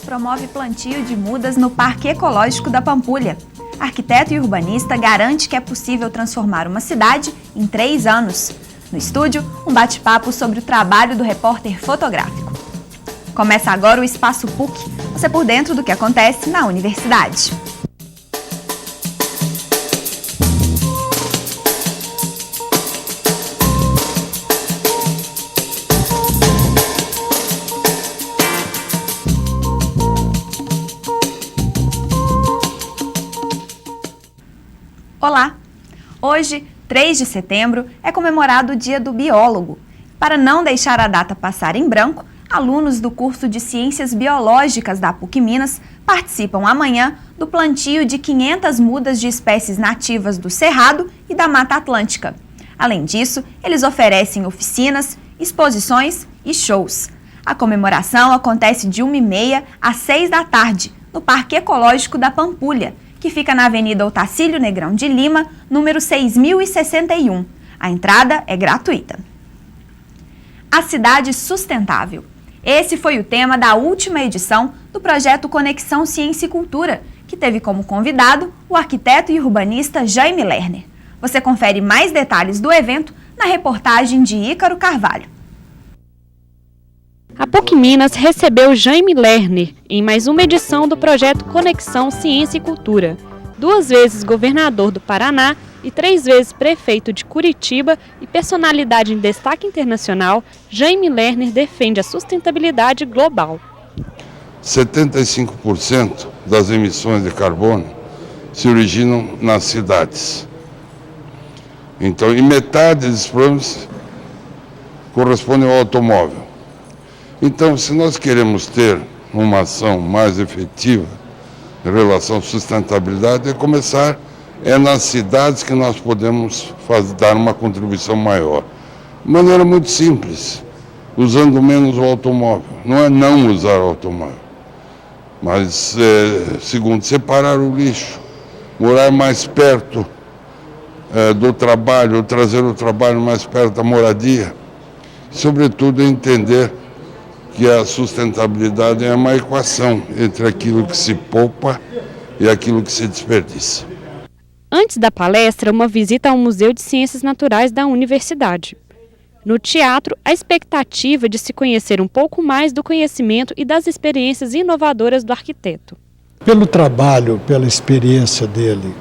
promove plantio de mudas no Parque Ecológico da Pampulha. Arquiteto e urbanista garante que é possível transformar uma cidade em 3 anos. No estúdio, um bate-papo sobre o trabalho do repórter fotográfico. Começa agora o Espaço PUC, você por dentro do que acontece na universidade. Olá! Hoje, 3 de setembro, é comemorado o Dia do Biólogo. Para não deixar a data passar em branco, alunos do curso de Ciências Biológicas da PUC Minas participam amanhã do plantio de 500 mudas de espécies nativas do Cerrado e da Mata Atlântica. Além disso, eles oferecem oficinas, exposições e shows. A comemoração acontece de 1h30 às 6 da tarde, no Parque Ecológico da Pampulha, que fica na Avenida Otacílio Negrão de Lima, número 6061. A entrada é gratuita. A cidade sustentável. Esse foi o tema da última edição do projeto Conexão Ciência e Cultura, que teve como convidado o arquiteto e urbanista Jaime Lerner. Você confere mais detalhes do evento na reportagem de Ícaro Carvalho. A PUC Minas recebeu Jaime Lerner em mais uma edição do projeto Conexão Ciência e Cultura. 2 vezes governador do Paraná e 3 vezes prefeito de Curitiba e personalidade em destaque internacional, Jaime Lerner defende a sustentabilidade global. 75% das emissões de carbono se originam nas cidades. Então, e metade desses problemas corresponde ao automóvel. Então, se nós queremos ter uma ação mais efetiva em relação à sustentabilidade, é nas cidades que nós podemos dar uma contribuição maior. De maneira muito simples, usando menos o automóvel. Não é não usar o automóvel, mas, segundo, separar o lixo, morar mais perto do trabalho, trazer o trabalho mais perto da moradia. Sobretudo, entender que a sustentabilidade é uma equação entre aquilo que se poupa e aquilo que se desperdiça. Antes da palestra, uma visita ao Museu de Ciências Naturais da Universidade. No teatro, a expectativa de se conhecer um pouco mais do conhecimento e das experiências inovadoras do arquiteto. Pelo trabalho, pela experiência dele,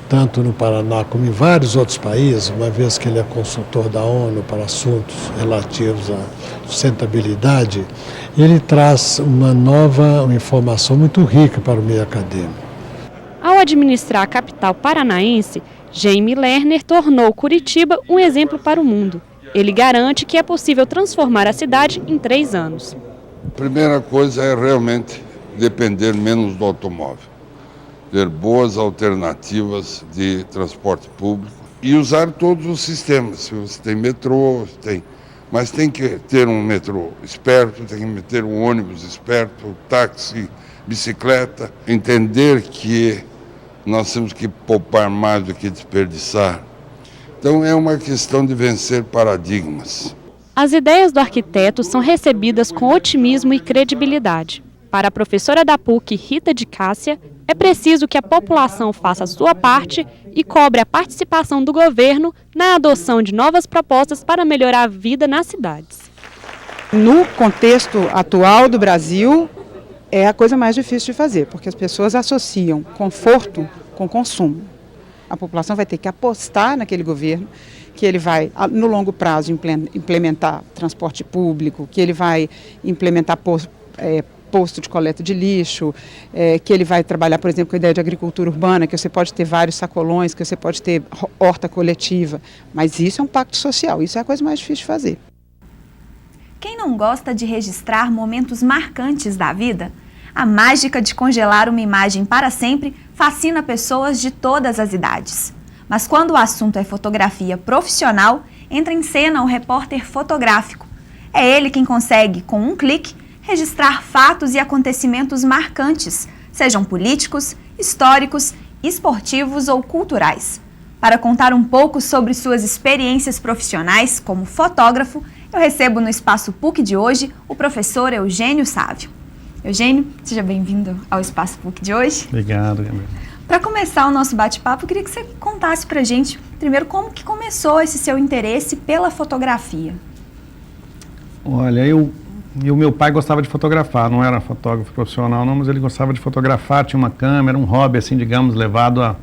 tanto no Paraná como em vários outros países, uma vez que ele é consultor da ONU para assuntos relativos à sustentabilidade, ele traz uma informação muito rica para o meio acadêmico. Ao administrar a capital paranaense, Jaime Lerner tornou Curitiba um exemplo para o mundo. Ele garante que é possível transformar a cidade em 3 anos. A primeira coisa é realmente depender menos do automóvel. Ter boas alternativas de transporte público e usar todos os sistemas. Se você tem metrô, mas tem que ter um metrô esperto, tem que ter um ônibus esperto, táxi, bicicleta. Entender que nós temos que poupar mais do que desperdiçar. Então é uma questão de vencer paradigmas. As ideias do arquiteto são recebidas com otimismo e credibilidade. Para a professora da PUC, Rita de Cássia, é preciso que a população faça a sua parte e cobre a participação do governo na adoção de novas propostas para melhorar a vida nas cidades. No contexto atual do Brasil, é a coisa mais difícil de fazer, porque as pessoas associam conforto com consumo. A população vai ter que apostar naquele governo, que ele vai, no longo prazo, implementar transporte público, que ele vai implementar posto de coleta de lixo, que ele vai trabalhar, por exemplo, com a ideia de agricultura urbana, que você pode ter vários sacolões, que você pode ter horta coletiva, mas isso é um pacto social, isso é a coisa mais difícil de fazer. Quem não gosta de registrar momentos marcantes da vida? A mágica de congelar uma imagem para sempre fascina pessoas de todas as idades. Mas quando o assunto é fotografia profissional, entra em cena o repórter fotográfico. É ele quem consegue, com um clique, registrar fatos e acontecimentos marcantes, sejam políticos, históricos, esportivos ou culturais. Para contar um pouco sobre suas experiências profissionais como fotógrafo, eu recebo no Espaço PUC de hoje o professor Eugênio Sávio. Eugênio, seja bem-vindo ao Espaço PUC de hoje. Obrigado, Gabriel. Para começar o nosso bate-papo, eu queria que você contasse para a gente, primeiro, como que começou esse seu interesse pela fotografia. Olha, o meu pai gostava de fotografar, não era fotógrafo profissional não, mas ele gostava de fotografar, tinha uma câmera, um hobby, assim, digamos, levado a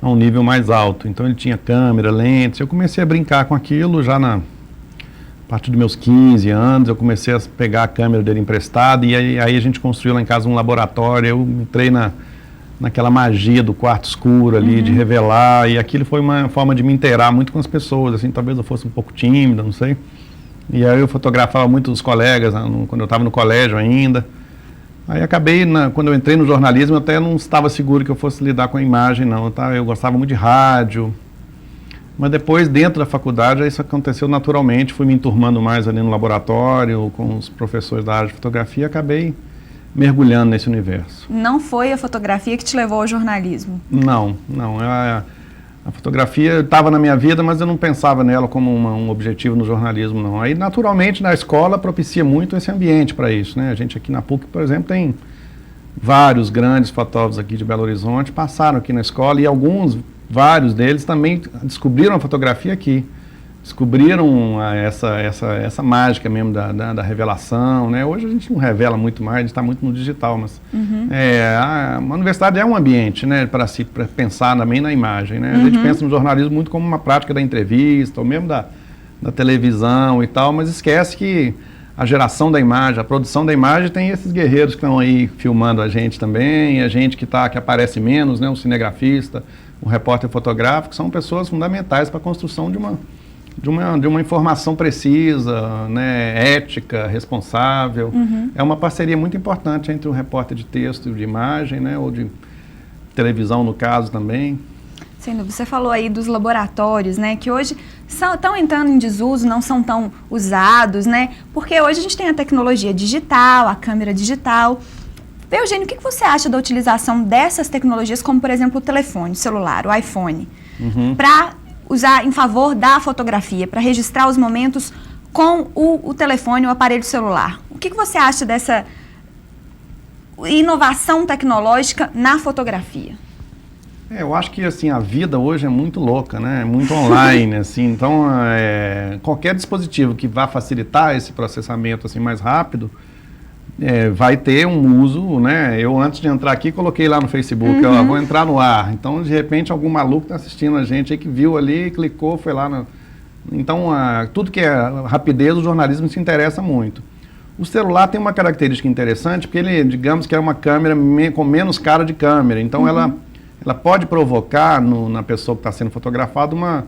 um nível mais alto. Então ele tinha câmera, lentes, eu comecei a brincar com aquilo já a partir dos meus 15 anos, eu comecei a pegar a câmera dele emprestada e aí a gente construiu lá em casa um laboratório, eu entrei naquela magia do quarto escuro ali, de revelar, e aquilo foi uma forma de me inteirar muito com as pessoas, assim, talvez eu fosse um pouco tímida, não sei. E aí eu fotografava muito os colegas, quando eu estava no colégio ainda. Aí acabei, quando eu entrei no jornalismo, eu até não estava seguro que eu fosse lidar com a imagem, não, tá? Eu gostava muito de rádio. Mas depois, dentro da faculdade, isso aconteceu naturalmente, fui me enturmando mais ali no laboratório, com os professores da área de fotografia, e acabei mergulhando nesse universo. Não foi a fotografia que te levou ao jornalismo? Não. A fotografia estava na minha vida, mas eu não pensava nela como um objetivo no jornalismo, não. Aí, naturalmente, na escola propicia muito esse ambiente para isso, né? A gente aqui na PUC, por exemplo, tem vários grandes fotógrafos aqui de Belo Horizonte, passaram aqui na escola e vários deles também descobriram a fotografia aqui. Descobriram essa mágica mesmo da revelação, né? Hoje a gente não revela muito mais, a gente está muito no digital, mas a universidade é um ambiente, né, para pensar também na imagem, né? A gente pensa no jornalismo muito como uma prática da entrevista, ou mesmo da televisão e tal, mas esquece que a geração da imagem, a produção da imagem tem esses guerreiros que estão aí filmando a gente também, a gente que aparece menos, né, o cinegrafista, o repórter fotográfico, são pessoas fundamentais para a construção de uma informação precisa, né, ética, responsável. É uma parceria muito importante entre o repórter de texto e de imagem, né, ou de televisão, no caso, também. Sem dúvida. Você falou aí dos laboratórios, né, que hoje estão entrando em desuso, não são tão usados, né, porque hoje a gente tem a tecnologia digital, a câmera digital. Eugênio, o que você acha da utilização dessas tecnologias, como, por exemplo, o telefone, o celular, o iPhone, para usar em favor da fotografia, para registrar os momentos com o telefone, o aparelho celular? O que você acha dessa inovação tecnológica na fotografia? Eu acho que assim, a vida hoje é muito louca, né? É muito online, assim, então qualquer dispositivo que vá facilitar esse processamento assim, mais rápido, vai ter um uso, né? Eu, antes de entrar aqui, coloquei lá no Facebook, vou entrar no ar. Então, de repente, algum maluco está assistindo a gente aí que viu ali, clicou, foi lá. Então, tudo que é rapidez, o jornalismo se interessa muito. O celular tem uma característica interessante, porque ele, digamos que é uma câmera com menos cara de câmera. Então, ela pode provocar na pessoa que está sendo fotografada uma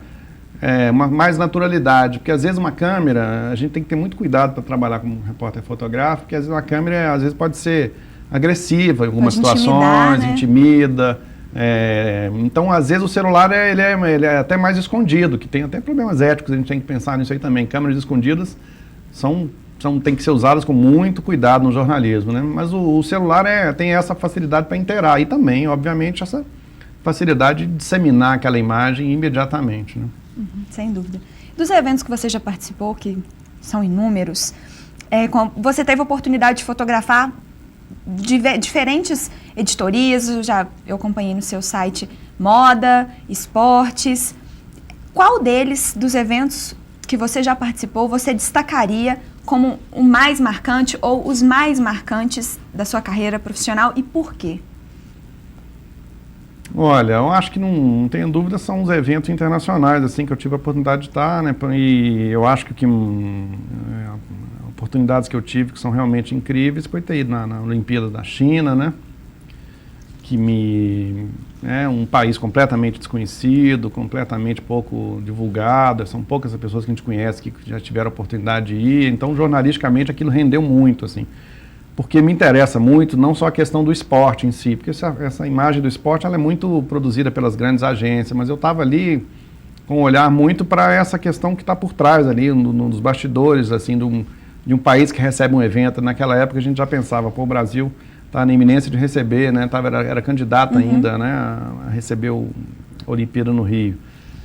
mais naturalidade, porque às vezes uma câmera, a gente tem que ter muito cuidado para trabalhar como repórter fotográfico, porque às vezes uma câmera pode ser agressiva em algumas situações, né? Intimida. Então, às vezes o celular ele é até mais escondido, que tem até problemas éticos, a gente tem que pensar nisso aí também. Câmeras escondidas tem que ser usadas com muito cuidado no jornalismo, né? Mas o celular tem essa facilidade para inteirar e também, obviamente, essa facilidade de disseminar aquela imagem imediatamente, né? Sem dúvida. Dos eventos que você já participou, que são inúmeros, você teve a oportunidade de fotografar diferentes editorias, eu acompanhei no seu site moda, esportes. Qual deles, dos eventos que você já participou, você destacaria como o mais marcante ou os mais marcantes da sua carreira profissional e por quê? Olha, eu acho que não tenho dúvida, são os eventos internacionais assim que eu tive a oportunidade de estar, né? E eu acho que oportunidades que eu tive que são realmente incríveis foi ter ido na Olimpíada da China, né? Que é um país completamente desconhecido, completamente pouco divulgado, são poucas as pessoas que a gente conhece que já tiveram a oportunidade de ir, então jornalisticamente aquilo rendeu muito, assim. Porque me interessa muito, não só a questão do esporte em si, porque essa imagem do esporte ela é muito produzida pelas grandes agências, mas eu estava ali com um olhar muito para essa questão que está por trás ali, nos bastidores, assim, de um país que recebe um evento. Naquela época a gente já pensava, o Brasil está na iminência de receber, né, era candidato ainda, né, a receber a Olimpíada no Rio.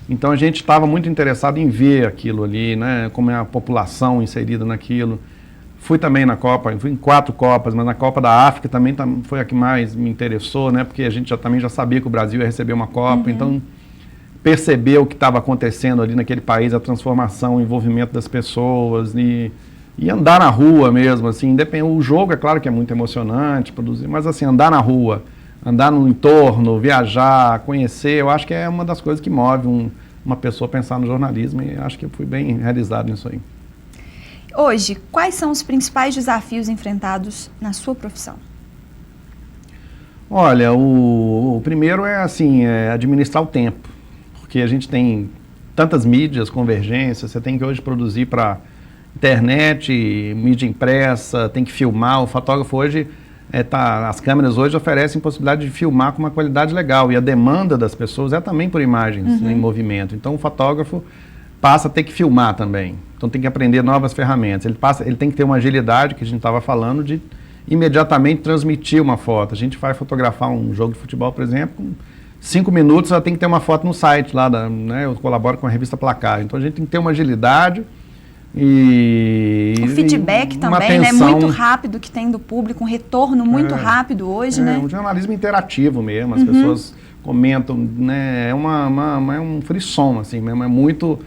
Então a gente estava muito interessado em ver aquilo ali, né, como é a população inserida naquilo. Fui também na Copa, fui em 4 Copas, mas na Copa da África também foi a que mais me interessou, né? Porque a gente também já sabia que o Brasil ia receber uma Copa, então perceber o que estava acontecendo ali naquele país, a transformação, o envolvimento das pessoas e andar na rua mesmo, assim, o jogo é claro que é muito emocionante, produzir, mas assim, andar na rua, andar no entorno, viajar, conhecer, eu acho que é uma das coisas que move uma pessoa a pensar no jornalismo e acho que eu fui bem realizado nisso aí. Hoje, quais são os principais desafios enfrentados na sua profissão? Olha, o primeiro é assim, administrar o tempo, porque a gente tem tantas mídias, convergências, você tem que hoje produzir para internet, mídia impressa, tem que filmar, o fotógrafo hoje, as câmeras hoje oferecem possibilidade de filmar com uma qualidade legal e a demanda das pessoas é também por imagens em movimento, então o fotógrafo passa a ter que filmar também. Então tem que aprender novas ferramentas. Ele tem que ter uma agilidade, que a gente estava falando, de imediatamente transmitir uma foto. A gente vai fotografar um jogo de futebol, por exemplo, com 5 minutos ela tem que ter uma foto no site lá, né, eu colaboro com a revista Placar. Então a gente tem que ter uma agilidade e o feedback também, né, muito rápido que tem do público, um retorno muito rápido hoje, né? Um jornalismo interativo mesmo, as pessoas comentam, né, é um frisson, assim mesmo, é muito...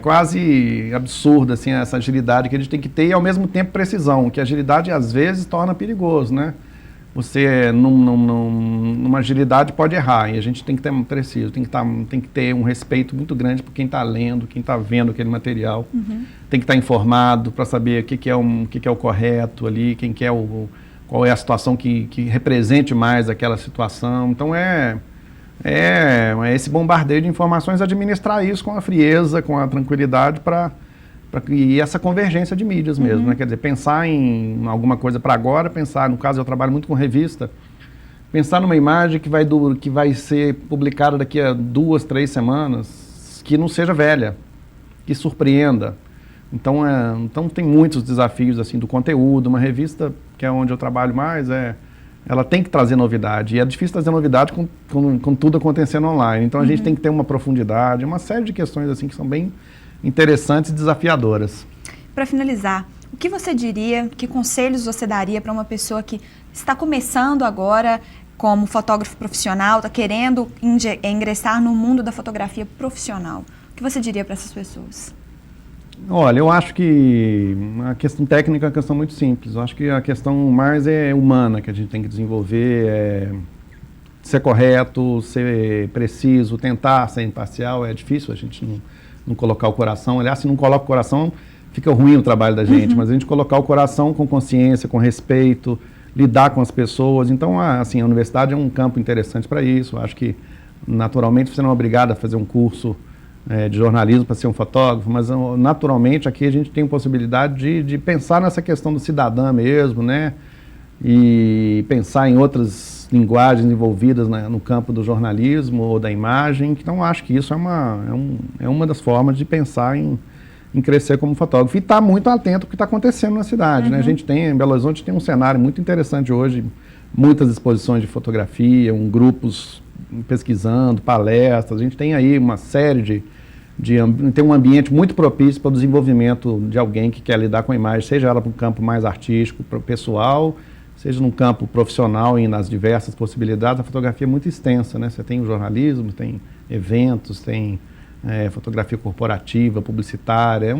quase absurda assim, essa agilidade que a gente tem que ter e ao mesmo tempo precisão, que a agilidade às vezes torna perigoso, né? Você numa agilidade pode errar e a gente tem que ter preciso, tem que ter um respeito muito grande por quem está lendo, quem está vendo aquele material, tem que estar informado para saber o que é o correto ali, qual é a situação que represente mais aquela situação, então esse bombardeio de informações, administrar isso com a frieza, com a tranquilidade e essa convergência de mídias mesmo, né? Quer dizer, pensar em alguma coisa para agora, pensar, no caso eu trabalho muito com revista, pensar numa imagem que vai ser publicada daqui a 2, 3 semanas, que não seja velha, que surpreenda. Então tem muitos desafios assim do conteúdo, uma revista que é onde eu trabalho mais, ela tem que trazer novidade, e é difícil trazer novidade com tudo acontecendo online, então a gente tem que ter uma profundidade, uma série de questões assim que são bem interessantes e desafiadoras. Para finalizar, o que você diria, que conselhos você daria para uma pessoa que está começando agora como fotógrafo profissional, está querendo ingressar no mundo da fotografia profissional? O que você diria para essas pessoas? Olha, eu acho que a questão técnica é uma questão muito simples. Eu acho que a questão mais humana que a gente tem que desenvolver, ser correto, ser preciso, tentar ser imparcial. É difícil a gente não colocar o coração. Aliás, se não coloca o coração, fica ruim o trabalho da gente. Mas a gente colocar o coração com consciência, com respeito, lidar com as pessoas. Então, assim, a universidade é um campo interessante para isso. Eu acho que, naturalmente, você não é obrigado a fazer um curso de jornalismo para ser um fotógrafo, mas naturalmente aqui a gente tem possibilidade de pensar nessa questão do cidadão mesmo, né? E pensar em outras linguagens envolvidas no campo do jornalismo ou da imagem. Então acho que isso é uma das formas de pensar em crescer como fotógrafo. E estar muito atento ao que está acontecendo na cidade, né? A gente em Belo Horizonte tem um cenário muito interessante hoje, muitas exposições de fotografia, grupos pesquisando, palestras, a gente tem aí uma série tem um ambiente muito propício para o desenvolvimento de alguém que quer lidar com a imagem, seja ela para um campo mais artístico, para o pessoal, seja num campo profissional e nas diversas possibilidades. A fotografia é muito extensa, né? Você tem o jornalismo, tem eventos, tem fotografia corporativa, publicitária, é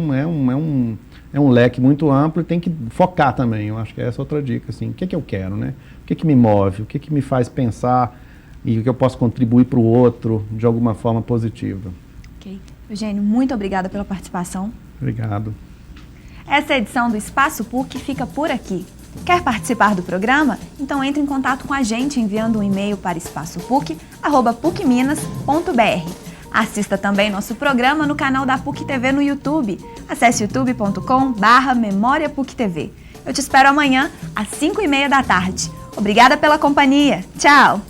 um leque muito amplo e tem que focar também. Eu acho que essa é outra dica, assim, o que eu quero, né? O que me move, o que me faz pensar e o que eu posso contribuir para o outro de alguma forma positiva. Ok. Eugênio, muito obrigada pela participação. Obrigado. Essa edição do Espaço PUC fica por aqui. Quer participar do programa? Então entre em contato com a gente enviando um e-mail para espaçopuc@pucminas.br. Assista também nosso programa no canal da PUC TV no YouTube. Acesse youtube.com/Memória PUC TV. Eu te espero amanhã às 5h30 da tarde. Obrigada pela companhia. Tchau!